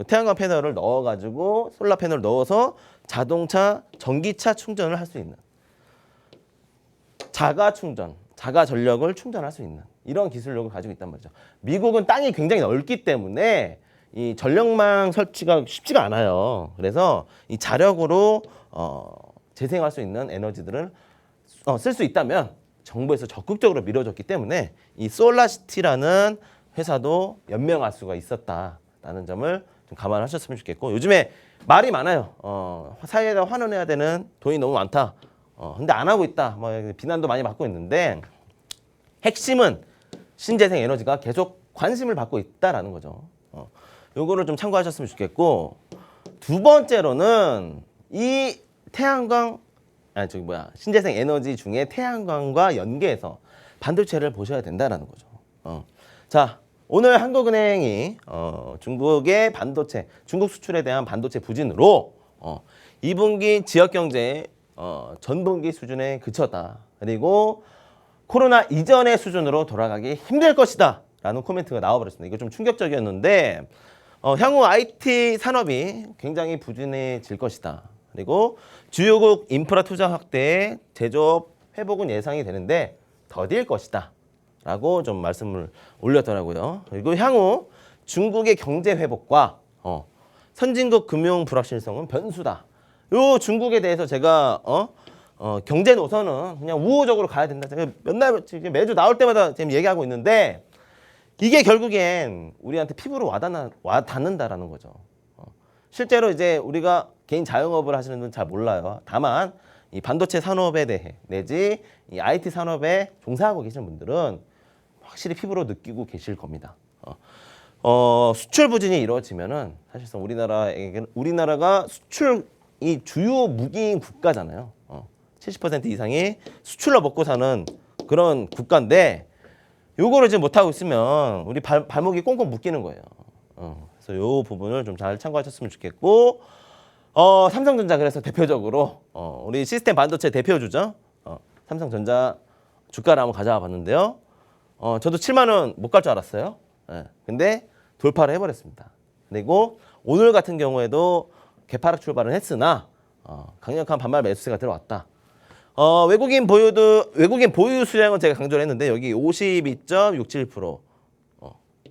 태양광 패널을 넣어가지고 솔라 패널을 넣어서 자동차 전기차 충전을 할 수 있는 자가 충전, 자가 전력을 충전할 수 있는 이런 기술력을 가지고 있단 말이죠. 미국은 땅이 굉장히 넓기 때문에 이 전력망 설치가 쉽지가 않아요. 그래서 이 자력으로 재생할 수 있는 에너지들을 쓸 수 있다면 정부에서 적극적으로 밀어줬기 때문에 이 솔라시티라는 회사도 연명할 수가 있었다라는 점을 좀 감안하셨으면 좋겠고 요즘에 말이 많아요. 사회에다 환원해야 되는 돈이 너무 많다. 근데 안 하고 있다. 뭐 비난도 많이 받고 있는데 핵심은 신재생 에너지가 계속 관심을 받고 있다라는 거죠. 요거를 좀 참고하셨으면 좋겠고 두 번째로는 이 태양광 신재생 에너지 중에 태양광과 연계해서 반도체를 보셔야 된다라는 거죠. 자, 오늘 한국은행이 중국의 반도체, 중국 수출에 대한 반도체 부진으로 2분기 지역 경제 전분기 수준에 그쳤다. 그리고 코로나 이전의 수준으로 돌아가기 힘들 것이다. 라는 코멘트가 나와버렸습니다. 이거 좀 충격적이었는데 향후 IT 산업이 굉장히 부진해질 것이다. 그리고 주요국 인프라 투자 확대에 제조업 회복은 예상이 되는데 더딜 것이다. 라고 좀 말씀을 올렸더라고요. 그리고 향후 중국의 경제 회복과 선진국 금융 불확실성은 변수다. 요 중국에 대해서 제가 경제 노선은 그냥 우호적으로 가야 된다. 제가 매주 나올 때마다 지금 얘기하고 있는데 이게 결국엔 우리한테 피부로 와닿는다라는 거죠. 실제로 이제 우리가 개인 자영업을 하시는 분은 잘 몰라요. 다만 이 반도체 산업에 대해 내지 이 IT 산업에 종사하고 계시는 분들은 확실히 피부로 느끼고 계실 겁니다. 수출 부진이 이루어지면은 사실상 우리나라가 수출이 주요 무기인 국가잖아요. 70% 이상이 수출로 먹고 사는 그런 국가인데 요거를 지금 못하고 있으면 우리 발목이 꽁꽁 묶이는 거예요. 그래서 요 부분을 좀 잘 참고하셨으면 좋겠고 삼성전자 그래서 대표적으로 우리 시스템 반도체 대표주죠. 삼성전자 주가를 한번 가져와 봤는데요. 저도 7만 원 못 갈 줄 알았어요. 근데 돌파를 해버렸습니다. 그리고 오늘 같은 경우에도 개파락 출발은 했으나 강력한 반발 매수세가 들어왔다. 외국인 보유 수량은 제가 강조를 했는데 여기 52.67%,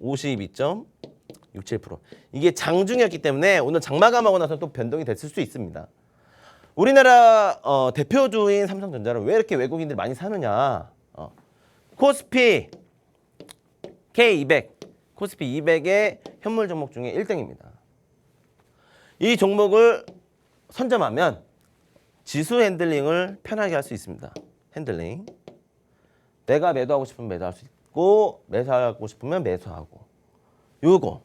52.67%. 이게 장중이었기 때문에 오늘 장마감하고 나서 또 변동이 됐을 수 있습니다. 우리나라 대표주인 삼성전자를 왜 이렇게 외국인들이 많이 사느냐? 코스피 K200, 코스피 200의 현물 종목 중에 1등입니다. 이 종목을 선점하면 지수 핸들링을 편하게 할 수 있습니다. 핸들링. 내가 매도하고 싶으면 매도할 수 있고 매수하고 싶으면 매수하고. 요거.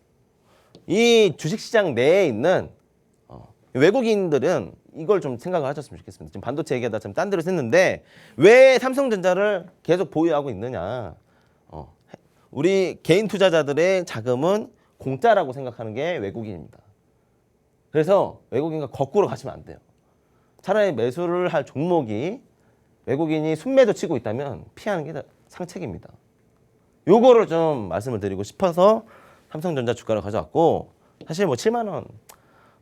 이 주식시장 내에 있는 외국인들은 이걸 좀 생각을 하셨으면 좋겠습니다. 지금 반도체 얘기하다 지금 딴 데로 샜는데 왜 삼성전자를 계속 보유하고 있느냐. 우리 개인 투자자들의 자금은 공짜라고 생각하는 게 외국인입니다. 그래서 외국인과 거꾸로 가시면 안 돼요. 차라리 매수를 할 종목이 외국인이 순매도 치고 있다면 피하는 게 상책입니다. 요거를 좀 말씀을 드리고 싶어서 삼성전자 주가를 가져왔고 사실 뭐 7만 원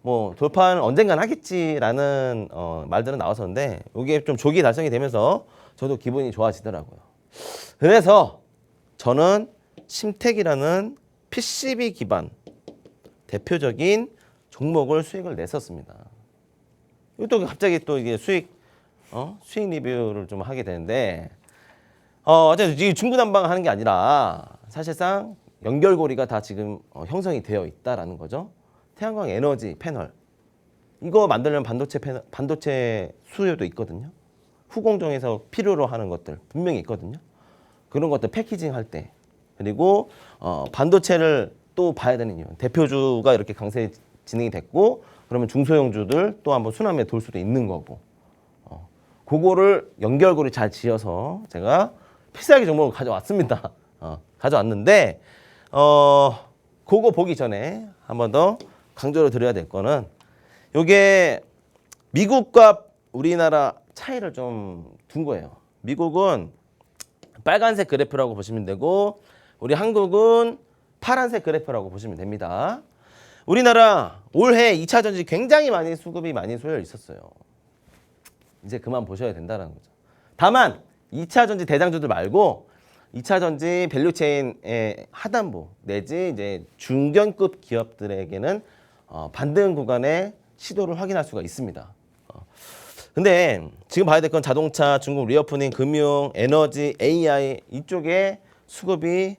뭐 돌파는 언젠간 하겠지라는 말들은 나왔었는데 이게 좀 조기 달성이 되면서 저도 기분이 좋아지더라고요. 그래서 저는 심택이라는 PCB 기반 대표적인 종목을 수익을 냈었습니다. 또 갑자기 또 이게 수익 리뷰를 좀 하게 되는데 어쨌든 이 중구난방 하는 게 아니라 사실상 연결고리가 다 지금 형성이 되어 있다라는 거죠. 태양광 에너지 패널 이거 만들려면 반도체 수요도 있거든요. 후공정에서 필요로 하는 것들 분명히 있거든요. 그런 것들 패키징 할 때 그리고 반도체를 또 봐야 되는 이유 대표주가 이렇게 강세 진행이 됐고 그러면 중소형주들 또 한번 순환매 돌 수도 있는 거고 그거를 연결고리 잘 지어서 제가 필살기 종목을 가져왔습니다. 가져왔는데 그거 보기 전에 한 번 더 강조를 드려야 될 거는 요게 미국과 우리나라 차이를 좀 둔 거예요. 미국은 빨간색 그래프라고 보시면 되고 우리 한국은 파란색 그래프라고 보시면 됩니다. 우리나라 올해 2차 전지 굉장히 많이 수급이 많이 쏠려 있었어요. 이제 그만 보셔야 된다는 거죠. 다만 2차 전지 대장주들 말고 2차 전지 밸류체인의 하단부 내지 이제 중견급 기업들에게는 반등 구간의 시도를 확인할 수가 있습니다. 근데 지금 봐야 될 건 자동차, 중국 리오프닝, 금융, 에너지, AI 이쪽에 수급이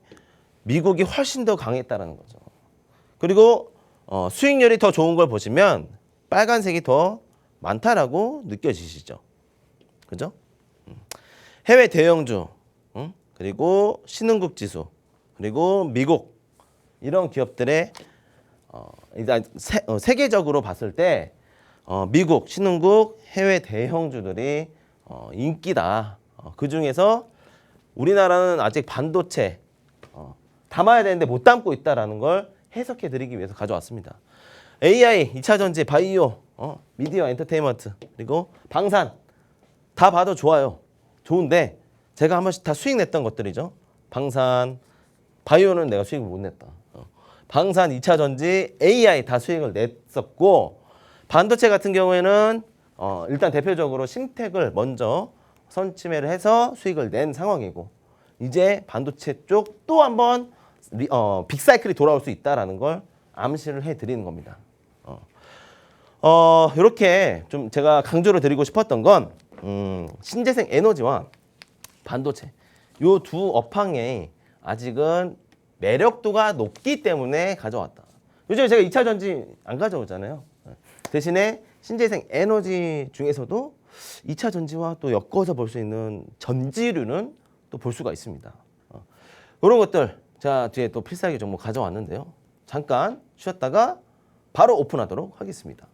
미국이 훨씬 더 강했다는 거죠. 그리고 수익률이 더 좋은 걸 보시면 빨간색이 더 많다라고 느껴지시죠. 그죠? 해외 대형주, 그리고 신흥국 지수, 그리고 미국 이런 기업들의 일단 세계적으로 봤을 때 미국, 신흥국, 해외 대형주들이 인기다. 그 중에서 우리나라는 아직 반도체 담아야 되는데 못 담고 있다라는 걸 해석해 드리기 위해서 가져왔습니다. AI, 2차 전지, 바이오, 미디어, 엔터테인먼트, 그리고 방산 다 봐도 좋아요. 좋은데 제가 한 번씩 다 수익 냈던 것들이죠. 방산, 바이오는 내가 수익을 못 냈다. 방산, 2차 전지, AI 다 수익을 냈었고 반도체 같은 경우에는 일단 대표적으로 심텍을 먼저 선침해를 해서 수익을 낸 상황이고 이제 반도체 쪽 또 한번 빅사이클이 돌아올 수 있다라는 걸 암시를 해드리는 겁니다. 이렇게 좀 제가 강조를 드리고 싶었던 건 신재생 에너지와 반도체 요 두 업황에 아직은 매력도가 높기 때문에 가져왔다. 요즘에 제가 2차 전지 안 가져오잖아요. 대신에 신재생 에너지 중에서도 2차 전지와 또 엮어서 볼 수 있는 전지류는 또 볼 수가 있습니다. 이런 것들 자 뒤에 또 필살기 종목 가져왔는데요. 잠깐 쉬었다가 바로 오픈하도록 하겠습니다.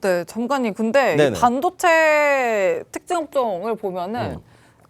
네, 정관님. 근데 네네. 이 반도체 특징 업종을 보면은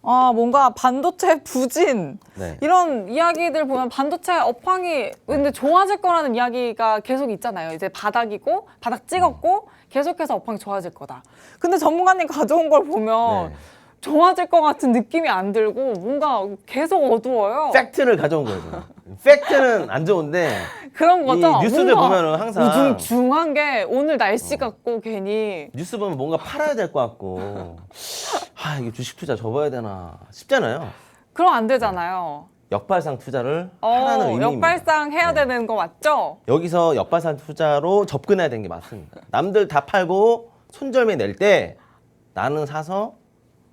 뭔가 반도체 부진 네. 이런 이야기들 보면 반도체 업황이 근데 좋아질 거라는 이야기가 계속 있잖아요. 이제 바닥이고 바닥 찍었고 계속해서 업황이 좋아질 거다. 근데 전문가님 가져온 걸 보면 네. 좋아질 것 같은 느낌이 안 들고 뭔가 계속 어두워요. 팩트를 가져온 거예요. 팩트는 안 좋은데 그런 거죠. 이 뉴스들 뭔가 보면은 항상 우중충한 게 오늘 날씨 같고 괜히 뉴스 보면 뭔가 팔아야 될 것 같고 이게 주식 투자 접어야 되나 싶잖아요. 그럼 안 되잖아요. 역발상 투자를 하라는 의미입니다. 역발상 해야 되는 거 맞죠? 여기서 역발상 투자로 접근해야 되는 게 맞습니다. 남들 다 팔고 손절매 낼 때 나는 사서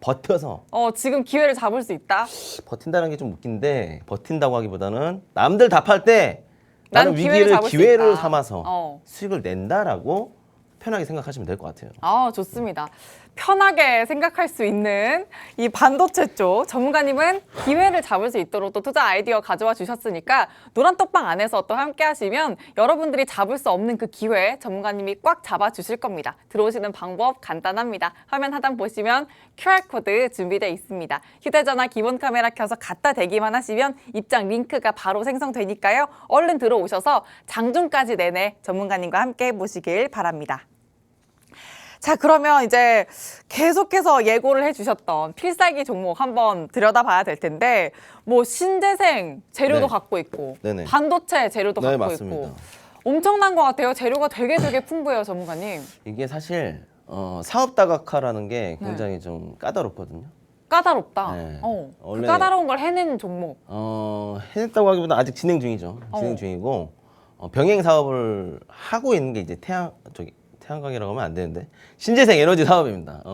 버텨서 지금 기회를 잡을 수 있다. 버틴다는 게 좀 웃긴데 버틴다고 하기보다는 남들 다 팔 때 나는 난 기회를 위기를 잡을 수 기회를 있다. 삼아서 수익을 낸다라고 편하게 생각하시면 될 것 같아요. 아, 좋습니다. 편하게 생각할 수 있는 이 반도체 쪽 전문가님은 기회를 잡을 수 있도록 또 투자 아이디어 가져와 주셨으니까 노란 떡방 안에서 또 함께 하시면 여러분들이 잡을 수 없는 그 기회 전문가님이 꽉 잡아 주실 겁니다. 들어오시는 방법 간단합니다. 화면 하단 보시면 QR코드 준비되어 있습니다. 휴대전화 기본 카메라 켜서 갖다 대기만 하시면 입장 링크가 바로 생성되니까요. 얼른 들어오셔서 장중까지 내내 전문가님과 함께 해보시길 바랍니다. 자, 그러면 이제 계속해서 예고를 해주셨던 필살기 종목 한번 들여다봐야 될 텐데 뭐 신재생 재료도 네. 갖고 있고 네네. 반도체 재료도 네, 갖고 맞습니다. 있고 엄청난 것 같아요. 재료가 되게 풍부해요, 전문가님. 이게 사실 사업 다각화라는 게 굉장히 좀 까다롭거든요. 까다롭다. 네. 그 원래- 까다로운 걸 해낸 종목. 해냈다고 하기보다 아직 진행 중이죠. 진행 중이고 병행 사업을 하고 있는 게 이제 태양광이라고 하면 안 되는데 신재생 에너지 사업입니다.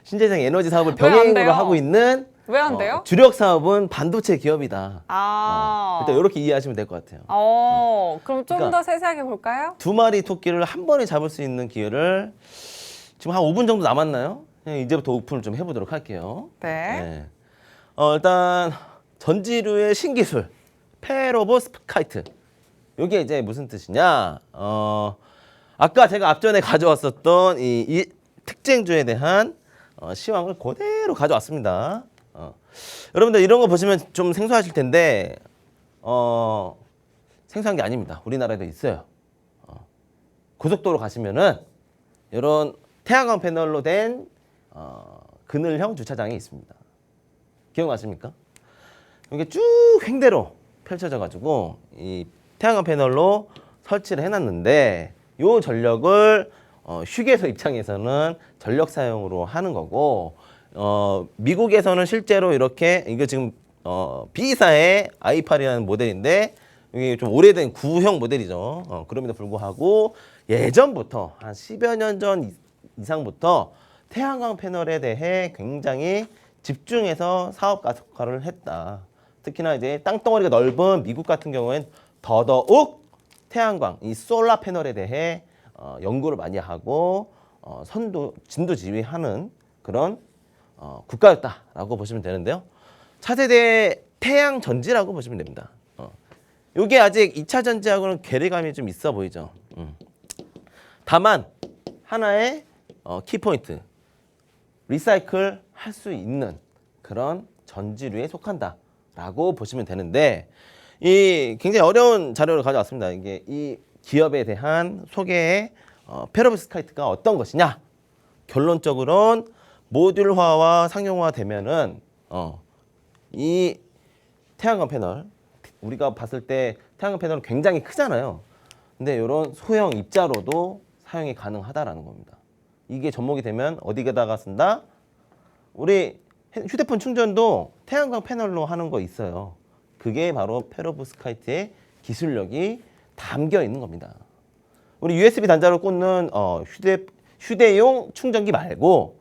신재생 에너지 사업을 왜안 병행으로 돼요? 하고 있는 왜 안 돼요? 주력 사업은 반도체 기업이다. 아. 일단 이렇게 이해하시면 될 것 같아요. 그럼 좀 그러니까- 더 세세하게 볼까요? 두 마리 토끼를 한 번에 잡을 수 있는 기회를 지금 한 5분 정도 남았나요? 그냥 이제부터 오픈을 좀 해보도록 할게요. 네. 일단 전지류의 신기술 페로보스카이트. 이게 이제 무슨 뜻이냐? 아까 제가 앞전에 가져왔었던 이 특징주에 대한 시황을 그대로 가져왔습니다. 여러분들 이런 거 보시면 좀 생소하실 텐데 생소한 게 아닙니다. 우리나라에도 있어요. 고속도로 가시면은 이런 태양광 패널로 된 그늘형 주차장이 있습니다. 기억나십니까? 이게 쭉 횡대로 펼쳐져 가지고 이 태양광 패널로 설치를 해놨는데 요 전력을 휴게소 입장에서는 전력 사용으로 하는 거고 미국에서는 실제로 이렇게 이거 지금 B사의 i8이라는 모델인데 이게 좀 오래된 구형 모델이죠. 그럼에도 불구하고 예전부터 한 10여 년 전 이상부터 태양광 패널에 대해 굉장히 집중해서 사업 가속화를 했다. 특히나 이제 땅덩어리가 넓은 미국 같은 경우엔 더더욱 태양광, 이 솔라 패널에 대해 연구를 많이 하고 진두지휘하는 그런 국가였다라고 보시면 되는데요. 차세대 태양 전지라고 보시면 됩니다. 이게 아직 2차 전지하고는 괴리감이 좀 있어 보이죠. 다만 하나의 키포인트, 리사이클 할 수 있는 그런 전지류에 속한다라고 보시면 되는데 이 굉장히 어려운 자료를 가져왔습니다. 이게 이 기업에 대한 소개에 페로브스카이트가 어떤 것이냐? 결론적으로는 모듈화와 상용화 되면은 이 태양광 패널 우리가 봤을 때 태양광 패널은 굉장히 크잖아요. 근데 이런 소형 입자로도 사용이 가능하다라는 겁니다. 이게 접목이 되면 어디에다가 쓴다? 우리 휴대폰 충전도 태양광 패널로 하는 거 있어요. 그게 바로 페로브스카이트의 기술력이 담겨 있는 겁니다. 우리 USB 단자로 꽂는 휴대용 충전기 말고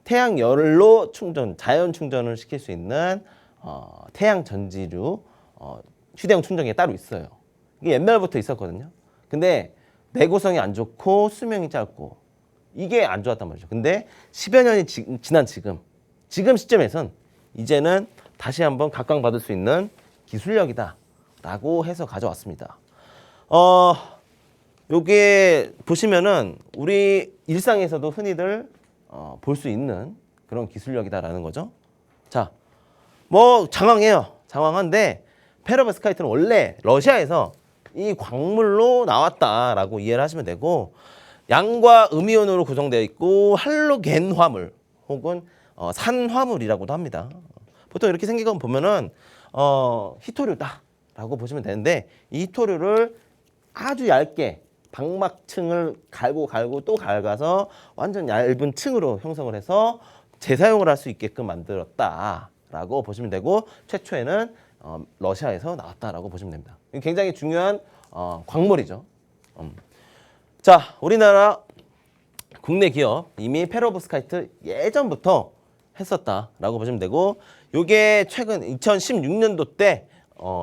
태양열로 자연 충전을 시킬 수 있는 태양 전지류 휴대용 충전기가 따로 있어요. 이게 옛날부터 있었거든요. 근데 내구성이 안 좋고 수명이 짧고 이게 안 좋았단 말이죠. 근데 10여 년이 지난 지금 시점에선 이제는 다시 한번 각광받을 수 있는 기술력이다라고 해서 가져왔습니다. 요게 보시면은 우리 일상에서도 흔히들 볼 수 있는 그런 기술력이다라는 거죠. 자, 뭐 장황해요. 장황한데 페로브스카이트는 원래 러시아에서 이 광물로 나왔다라고 이해를 하시면 되고 양과 음이온으로 구성되어 있고 할로겐 화물 혹은 산화물이라고도 합니다. 보통 이렇게 생긴 거 보면은 히토류다라고 보시면 되는데 이 히토류를 아주 얇게 방막층을 갈고 또 갈가서 완전 얇은 층으로 형성을 해서 재사용을 할 수 있게끔 만들었다라고 보시면 되고 최초에는 러시아에서 나왔다라고 보시면 됩니다. 굉장히 중요한 광물이죠. 자, 우리나라 국내 기업 이미 페로브스카이트 예전부터 했었다라고 보시면 되고, 요게 최근 2016년도 때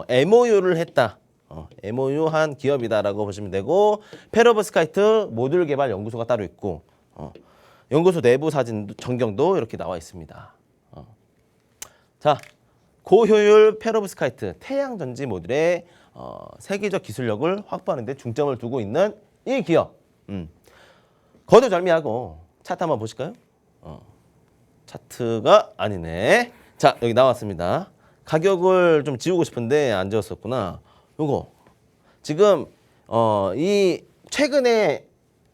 MOU를 했다. MOU한 기업이다라고 보시면 되고 페로브스카이트 모듈 개발 연구소가 따로 있고 연구소 내부 사진 전경도 이렇게 나와 있습니다. 자, 고효율 페로브스카이트 태양 전지 모듈의 세계적 기술력을 확보하는 데 중점을 두고 있는 이 기업. 거두절미하고 차트 한번 보실까요? 차트가 아니네. 자, 여기 나왔습니다. 가격을 좀 지우고 싶은데 안 지웠었구나. 요거 지금 이 최근에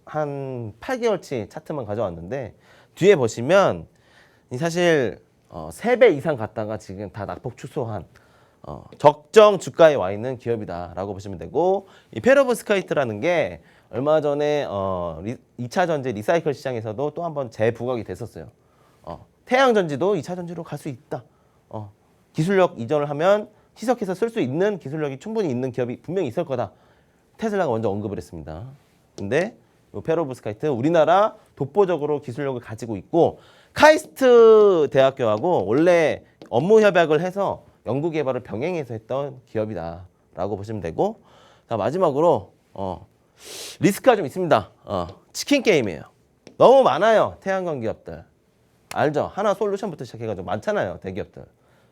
한 8개월치 차트만 가져왔는데 뒤에 보시면 사실 3배 이상 갔다가 지금 다 낙폭 축소한 적정 주가에 와 있는 기업이다라고 보시면 되고 이 페로브스카이트라는 게 얼마 전에 2차 전지 리사이클 시장에서도 또 한 번 재부각이 됐었어요. 태양 전지도 2차 전지로 갈 수 있다. 기술력 이전을 하면 희석해서 쓸 수 있는 기술력이 충분히 있는 기업이 분명히 있을 거다. 테슬라가 먼저 언급을 했습니다. 근데 이 페로브스카이트 우리나라 독보적으로 기술력을 가지고 있고 카이스트 대학교하고 원래 업무 협약을 해서 연구 개발을 병행해서 했던 기업이다라고 보시면 되고 자, 마지막으로 리스크가 좀 있습니다. 치킨 게임이에요. 너무 많아요. 태양광 기업들. 알죠? 하나 솔루션부터 시작해가지고 많잖아요. 대기업들.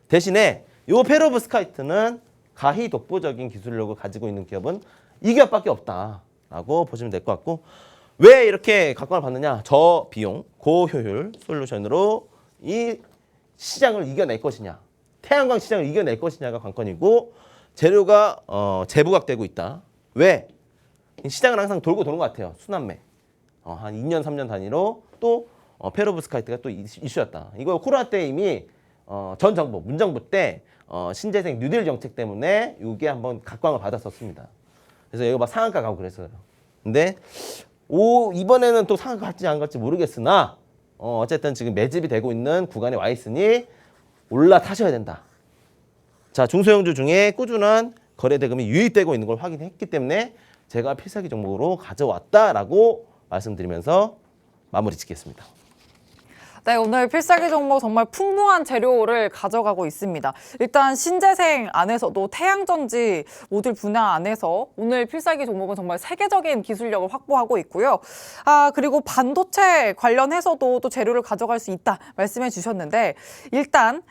대신에 이 페로브스카이트는 가히 독보적인 기술력을 가지고 있는 기업은 이 기업밖에 없다라고 보시면 될 것 같고 왜 이렇게 각광을 받느냐? 저비용, 고효율 솔루션으로 이 시장을 이겨낼 것이냐? 태양광 시장을 이겨낼 것이냐가 관건이고 재료가 재부각되고 있다. 왜? 시장은 항상 돌고 도는 것 같아요. 순환매. 한 2년, 3년 단위로 또 페로브스카이트가 또 이슈였다. 이거 코로나 때 이미 전 정부, 문정부 때 신재생 뉴딜 정책 때문에 이게 한번 각광을 받았었습니다. 그래서 이거 막 상한가 가고 그랬어요. 근데 이번에는 또 상한가 갈지 안 갈지 모르겠으나 어쨌든 지금 매집이 되고 있는 구간에 와 있으니 올라타셔야 된다. 자, 중소형주 중에 꾸준한 거래 대금이 유입되고 있는 걸 확인했기 때문에 제가 필살기 종목으로 가져왔다라고 말씀드리면서 마무리 짓겠습니다. 네, 오늘 필살기 종목 정말 풍부한 재료를 가져가고 있습니다. 일단 신재생 안에서도 태양전지 모듈 분야 안에서 오늘 필살기 종목은 정말 세계적인 기술력을 확보하고 있고요. 그리고 반도체 관련해서도 또 재료를 가져갈 수 있다 말씀해 주셨는데 일단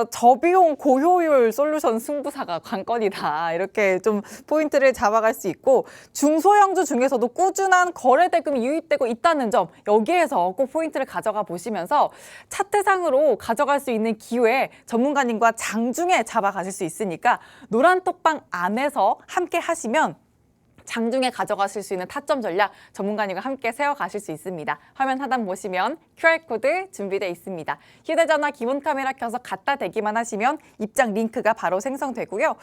저비용 고효율 솔루션 승부사가 관건이다. 이렇게 좀 포인트를 잡아갈 수 있고 중소형주 중에서도 꾸준한 거래 대금이 유입되고 있다는 점 여기에서 꼭 포인트를 가져가 보시면서 차트상으로 가져갈 수 있는 기회에 전문가님과 장중에 잡아가실 수 있으니까 노란톡방 안에서 함께 하시면 장중에 가져가실 수 있는 타점 전략 전문가님과 함께 세워가실 수 있습니다. 화면 하단 보시면 QR코드 준비되어 있습니다. 휴대전화 기본 카메라 켜서 갖다 대기만 하시면 입장 링크가 바로 생성되고요.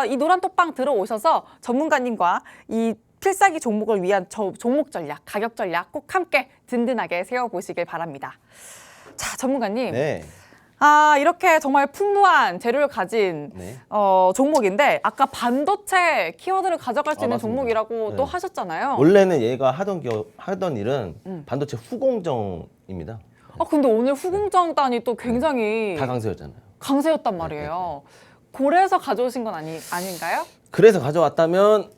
이 노란톡방 들어오셔서 전문가님과 이 필살기 종목을 위한 종목 전략, 가격 전략 꼭 함께 든든하게 세워보시길 바랍니다. 자, 전문가님. 네. 이렇게 정말 풍부한 재료를 가진 네. 종목인데 아까 반도체 키워드를 가져갈 수 있는 맞습니다. 종목이라고 네. 또 하셨잖아요. 원래는 얘가 하던 일은 반도체 후공정입니다. 근데 오늘 후공정단이 또 굉장히 다 강세였잖아요. 강세였단 말이에요. 고래에서 가져오신 건 아닌가요? 그래서 가져왔다면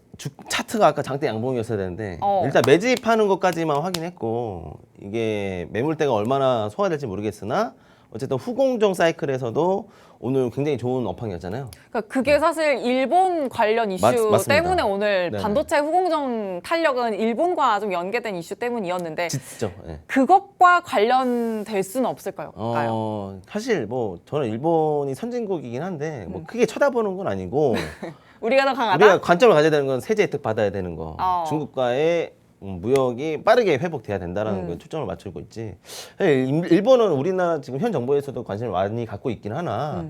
차트가 아까 장대 양봉이었어야 되는데 일단 매집하는 것까지만 확인했고 이게 매물대가 얼마나 소화될지 모르겠으나 어쨌든 후공정 사이클에서도 오늘 굉장히 좋은 업황이었잖아요. 그러니까 그게 사실 일본 관련 이슈 맞습니다. 때문에 오늘 네네. 반도체 후공정 탄력은 일본과 좀 연계된 이슈 때문이었는데 짙죠. 네. 그것과 관련될 수는 없을까요? 사실 뭐 저는 일본이 선진국이긴 한데 뭐 크게 쳐다보는 건 아니고 우리가 더 강하다? 우리가 관점을 가져야 되는 건 세제 혜택 받아야 되는 거. 중국과의 무역이 빠르게 회복돼야 된다라는 거에 초점을 맞추고 있지. 일본은 우리나라 지금 현 정부에서도 관심을 많이 갖고 있긴 하나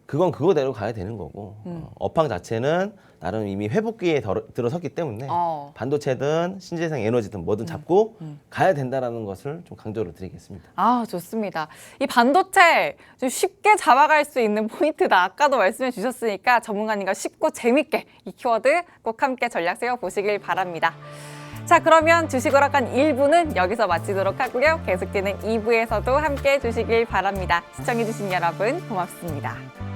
그건 그거대로 가야 되는 거고 업황 자체는 나름 이미 회복기에 들어섰기 때문에 반도체든 신재생 에너지든 뭐든 잡고 가야 된다라는 것을 좀 강조를 드리겠습니다. 좋습니다. 이 반도체 좀 쉽게 잡아갈 수 있는 포인트다. 아까도 말씀해 주셨으니까 전문가님과 쉽고 재밌게 이 키워드 꼭 함께 전략 세워보시길 바랍니다. 자, 그러면 주식오락관 1부는 여기서 마치도록 하고요. 계속되는 2부에서도 함께 해주시길 바랍니다. 시청해주신 여러분 고맙습니다.